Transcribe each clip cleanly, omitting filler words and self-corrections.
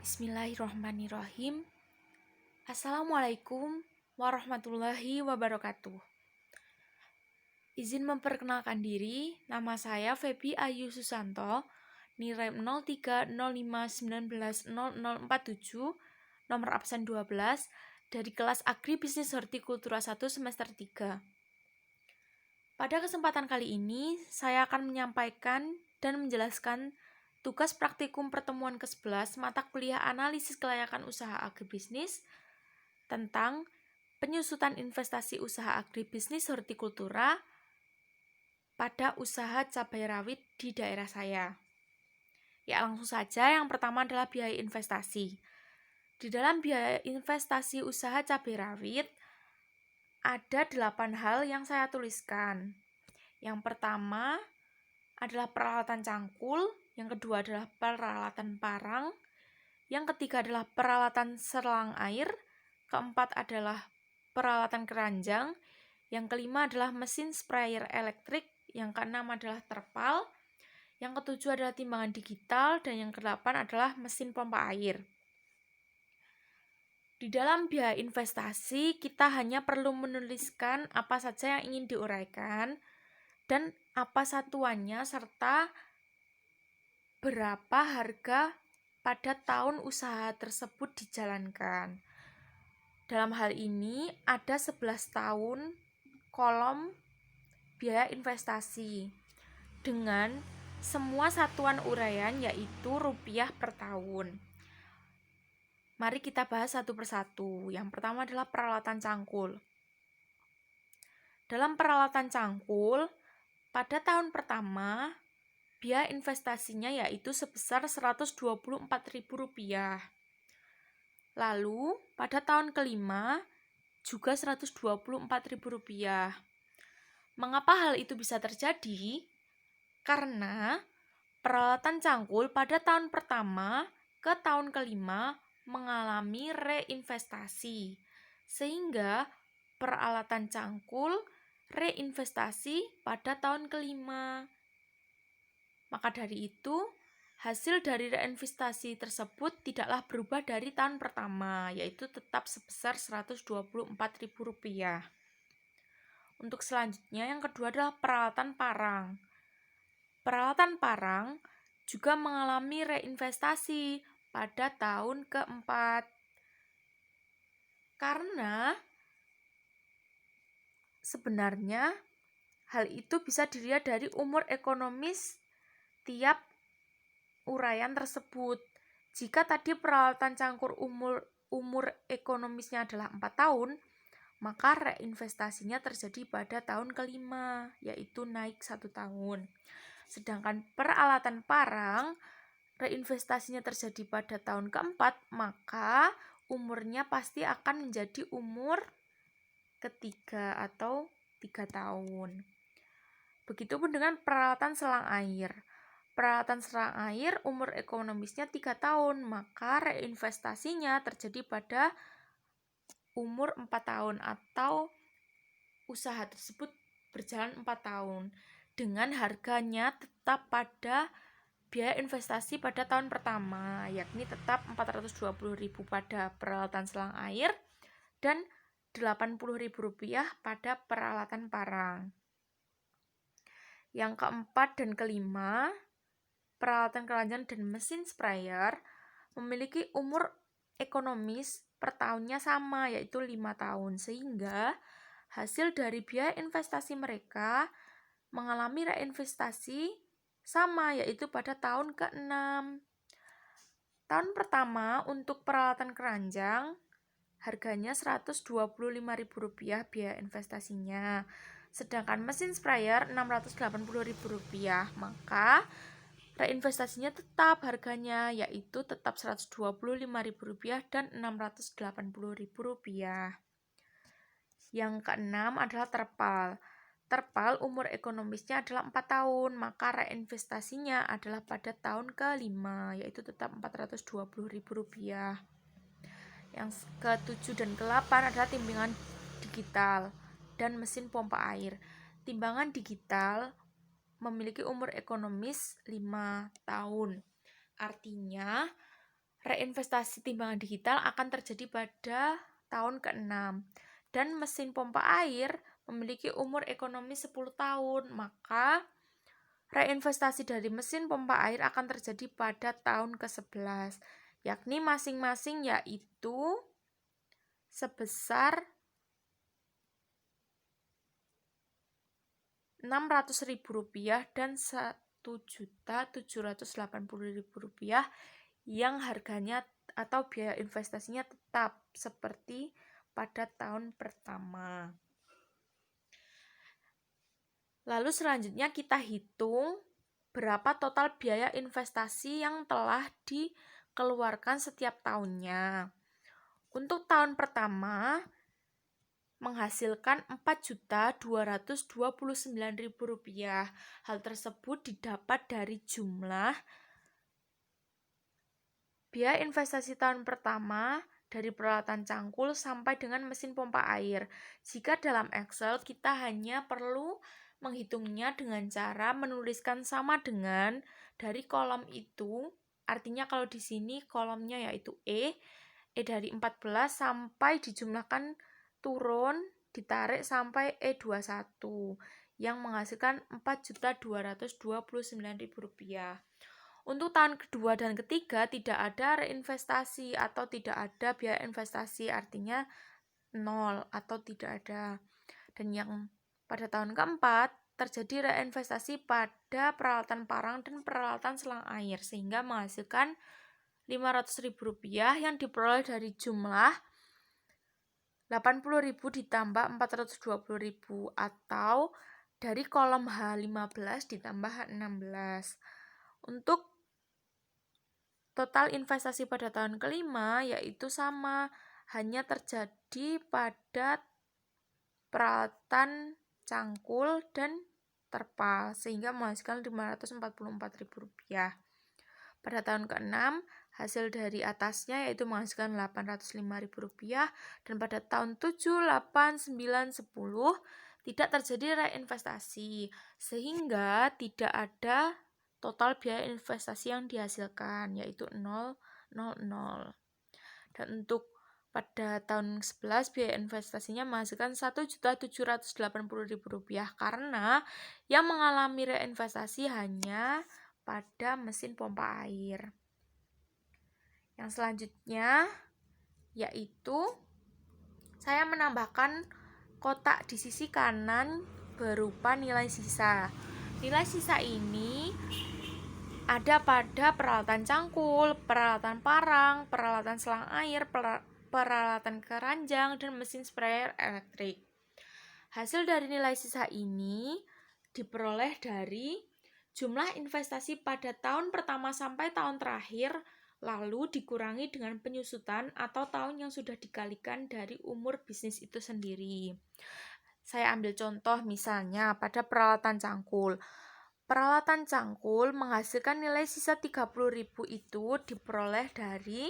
Bismillahirrahmanirrahim. Assalamualaikum warahmatullahi wabarakatuh. Izin memperkenalkan diri, nama saya Febi Ayu Susanto, NIM 0305190047, nomor absen 12, dari kelas Agribisnis Hortikultura 1 semester 3. Pada kesempatan kali ini, saya akan menyampaikan dan menjelaskan tugas praktikum pertemuan ke-11 mata kuliah analisis kelayakan usaha agribisnis tentang penyusutan investasi usaha agribisnis hortikultura pada usaha cabai rawit di daerah saya. Ya, langsung saja. Yang pertama adalah biaya investasi. Di dalam biaya investasi usaha cabai rawit ada 8 hal yang saya tuliskan. Yang pertama adalah peralatan cangkul, yang kedua adalah peralatan parang, yang ketiga adalah peralatan selang air, keempat adalah peralatan keranjang, yang kelima adalah mesin sprayer elektrik, yang keenam adalah terpal, yang ketujuh adalah timbangan digital, dan yang kedelapan adalah mesin pompa air. Di dalam biaya investasi, kita hanya perlu menuliskan apa saja yang ingin diuraikan dan apa satuannya serta berapa harga pada tahun usaha tersebut dijalankan. Dalam hal ini ada 11 tahun kolom biaya investasi dengan semua satuan uraian yaitu rupiah per tahun. Mari kita bahas satu persatu. Yang pertama adalah peralatan cangkul. Dalam peralatan cangkul, pada tahun pertama biaya investasinya yaitu sebesar Rp124.000. Lalu pada tahun kelima juga Rp124.000. Mengapa hal itu bisa terjadi? Karena peralatan cangkul pada tahun pertama ke tahun kelima mengalami reinvestasi, sehingga peralatan cangkul reinvestasi pada tahun kelima. Maka dari itu, hasil dari reinvestasi tersebut tidaklah berubah dari tahun pertama, yaitu tetap sebesar Rp124.000. Untuk selanjutnya, yang kedua adalah peralatan parang. Peralatan parang juga mengalami reinvestasi pada tahun keempat. Karena sebenarnya hal itu bisa dilihat dari umur ekonomis tiap uraian tersebut. Jika tadi peralatan cangkul umur ekonomisnya adalah 4 tahun, maka reinvestasinya terjadi pada tahun kelima, yaitu naik 1 tahun. Sedangkan peralatan parang reinvestasinya terjadi pada tahun keempat, maka umurnya pasti akan menjadi umur ketiga atau 3 tahun. Begitupun dengan peralatan selang air. Peralatan selang air umur ekonomisnya 3 tahun, maka reinvestasinya terjadi pada umur 4 tahun atau usaha tersebut berjalan 4 tahun dengan harganya tetap pada biaya investasi pada tahun pertama, yakni tetap Rp420.000 pada peralatan selang air dan Rp80.000 pada peralatan parang. Yang keempat dan kelima, peralatan keranjang dan mesin sprayer memiliki umur ekonomis per tahunnya sama, yaitu 5 tahun, sehingga hasil dari biaya investasi mereka mengalami reinvestasi sama, yaitu pada tahun ke-6. Tahun pertama untuk peralatan keranjang harganya Rp125.000 biaya investasinya, sedangkan mesin sprayer Rp680.000, maka reinvestasinya tetap harganya, yaitu tetap Rp125.000 dan Rp680.000. Yang keenam adalah terpal. Terpal umur ekonomisnya adalah 4 tahun, maka reinvestasinya adalah pada tahun kelima, yaitu tetap Rp420.000. Yang ke-7 dan ke-8 adalah timbangan digital dan mesin pompa air. Timbangan digital memiliki umur ekonomis 5 tahun. Artinya, reinvestasi timbangan digital akan terjadi pada tahun ke-6. Dan mesin pompa air memiliki umur ekonomi 10 tahun, maka reinvestasi dari mesin pompa air akan terjadi pada tahun ke-11, yakni masing-masing yaitu sebesar Rp600.000 dan Rp1.780.000 yang harganya atau biaya investasinya tetap seperti pada tahun pertama. Lalu selanjutnya kita hitung berapa total biaya investasi yang telah dikeluarkan setiap tahunnya. Untuk tahun pertama menghasilkan Rp4.229.000. Hal tersebut didapat dari jumlah biaya investasi tahun pertama dari peralatan cangkul sampai dengan mesin pompa air. Jika dalam Excel kita hanya perlu menghitungnya dengan cara menuliskan sama dengan dari kolom itu. Artinya kalau di sini kolomnya yaitu E dari 14 sampai dijumlahkan turun, ditarik sampai E21 yang menghasilkan Rp4.229.000. Untuk tahun kedua dan ketiga tidak ada reinvestasi atau tidak ada biaya investasi, artinya 0 atau tidak ada. Dan yang pada tahun keempat terjadi reinvestasi pada peralatan parang dan peralatan selang air sehingga menghasilkan Rp500.000 yang diperoleh dari jumlah 80.000 ditambah 420.000 atau dari kolom H15 ditambah H16. Untuk total investasi pada tahun kelima yaitu sama, hanya terjadi pada peralatan cangkul dan terpal sehingga menghasilkan Rp544.000. Pada tahun ke-6 hasil dari atasnya yaitu menghasilkan Rp805.000 dan pada tahun 7, 8, 9, 10 tidak terjadi reinvestasi sehingga tidak ada total biaya investasi yang dihasilkan yaitu 0, 0, 0. Dan untuk pada tahun 11 biaya investasinya menghasilkan Rp1.780.000 karena yang mengalami reinvestasi hanya pada mesin pompa air. Yang selanjutnya yaitu saya menambahkan kotak di sisi kanan berupa nilai sisa. Nilai sisa ini ada pada peralatan cangkul, peralatan parang, peralatan selang air, peralatan keranjang, dan mesin sprayer elektrik. Hasil dari nilai sisa ini diperoleh dari jumlah investasi pada tahun pertama sampai tahun terakhir, lalu dikurangi dengan penyusutan atau tahun yang sudah dikalikan dari umur bisnis itu sendiri. Saya ambil contoh misalnya pada peralatan cangkul. Peralatan cangkul menghasilkan nilai sisa 30.000 itu diperoleh dari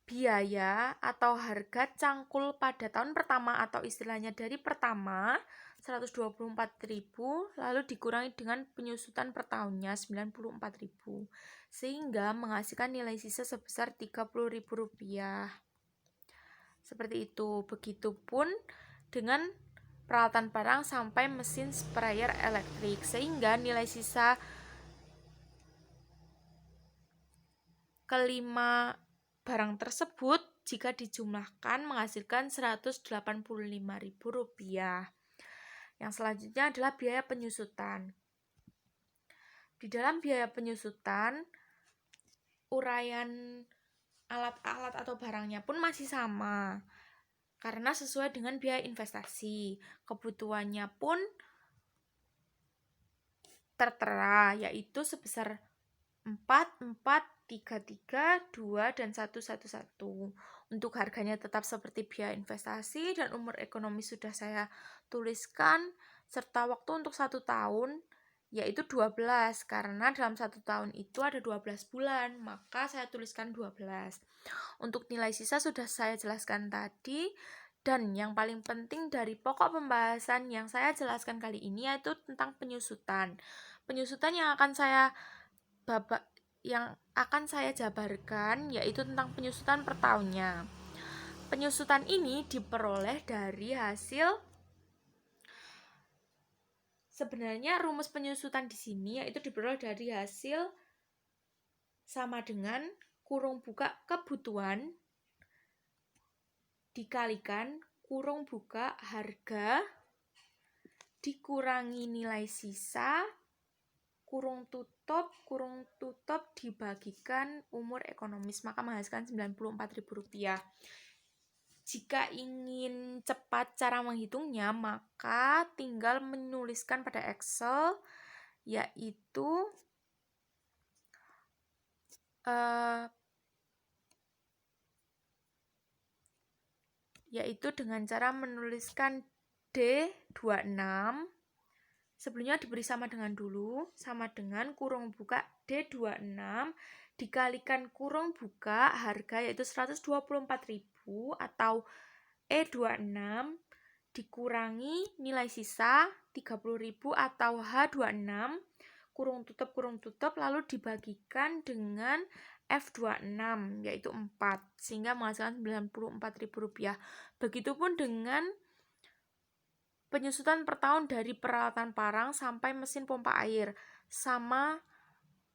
biaya atau harga cangkul pada tahun pertama atau istilahnya dari pertama 124.000 lalu dikurangi dengan penyusutan per tahunnya 94.000 sehingga menghasilkan nilai sisa sebesar Rp30.000. Seperti itu. Begitupun dengan peralatan parang sampai mesin sprayer elektrik sehingga nilai sisa kelima barang tersebut jika dijumlahkan menghasilkan Rp185.000. Yang selanjutnya adalah biaya penyusutan. Di dalam biaya penyusutan, uraian alat-alat atau barangnya pun masih sama karena sesuai dengan biaya investasi. Kebutuhannya pun tertera yaitu sebesar 4, 4, 3, 3, 2, dan 1, 1, 1. Untuk harganya tetap seperti biaya investasi dan umur ekonomi sudah saya tuliskan, serta waktu untuk 1 tahun yaitu 12 karena dalam 1 tahun itu ada 12 bulan, maka saya tuliskan 12. Untuk nilai sisa sudah saya jelaskan tadi, dan yang paling penting dari pokok pembahasan yang saya jelaskan kali ini yaitu tentang penyusutan. Penyusutan yang akan saya yang akan saya jabarkan yaitu tentang penyusutan per tahunnya. Penyusutan ini diperoleh dari hasil, sebenarnya rumus penyusutan di sini yaitu diperoleh dari hasil sama dengan kurung buka kebutuhan dikalikan kurung buka harga dikurangi nilai sisa kurung tutup dibagikan umur ekonomis, maka menghasilkan Rp94.000. Jika ingin cepat cara menghitungnya, maka tinggal menuliskan pada Excel, yaitu dengan cara menuliskan D26. Sebelumnya diberi sama dengan dulu, sama dengan kurung buka D26 dikalikan kurung buka harga yaitu 124.000 atau E26 dikurangi nilai sisa 30.000 atau H26 kurung tutup lalu dibagikan dengan F26 yaitu 4 sehingga menghasilkan Rp94.000. Begitupun dengan penyusutan per tahun dari peralatan parang sampai mesin pompa air. Sama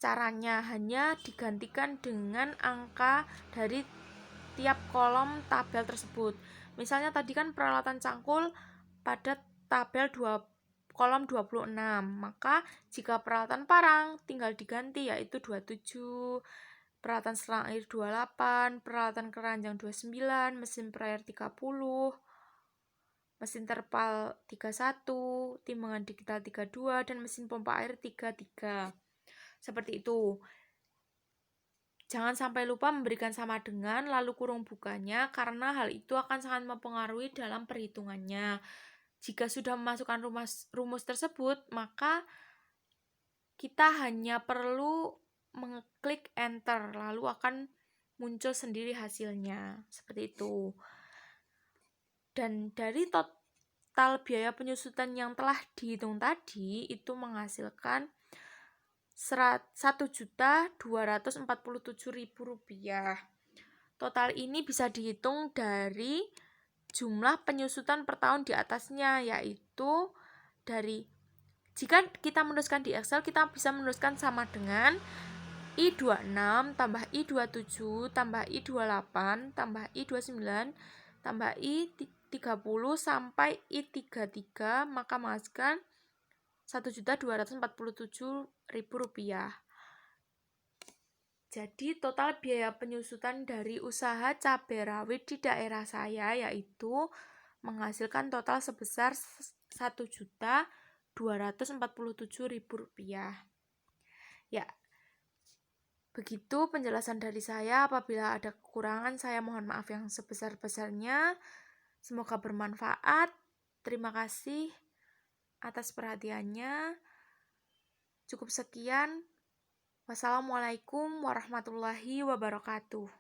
caranya, hanya digantikan dengan angka dari tiap kolom tabel tersebut. Misalnya tadi kan peralatan cangkul pada tabel kolom 26, maka jika peralatan parang tinggal diganti yaitu 27, peralatan selang air 28, peralatan keranjang 29, mesin prayer 30, mesin terpal 31, timbangan digital 32, dan mesin pompa air 33. Seperti itu. Jangan sampai lupa memberikan sama dengan lalu kurung bukanya, karena hal itu akan sangat mempengaruhi dalam perhitungannya. Jika sudah memasukkan rumus tersebut, maka kita hanya perlu mengeklik enter, lalu akan muncul sendiri hasilnya. Seperti itu. Dan dari total biaya penyusutan yang telah dihitung tadi itu menghasilkan Rp1.247.000. Total ini bisa dihitung dari jumlah penyusutan per tahun di atasnya, yaitu dari, jika kita menuliskan di Excel, kita bisa menuliskan sama dengan I26 tambah I27 tambah I28 tambah I29 tambah I30 sampai I33, maka menghasilkan Rp1.247.000. Jadi total biaya penyusutan dari usaha cabai rawit di daerah saya yaitu menghasilkan total sebesar Rp1.247.000. Ya, begitu penjelasan dari saya. Apabila ada kekurangan, saya mohon maaf yang sebesar-besarnya. Semoga bermanfaat. Terima kasih atas perhatiannya. Cukup sekian. Wassalamualaikum warahmatullahi wabarakatuh.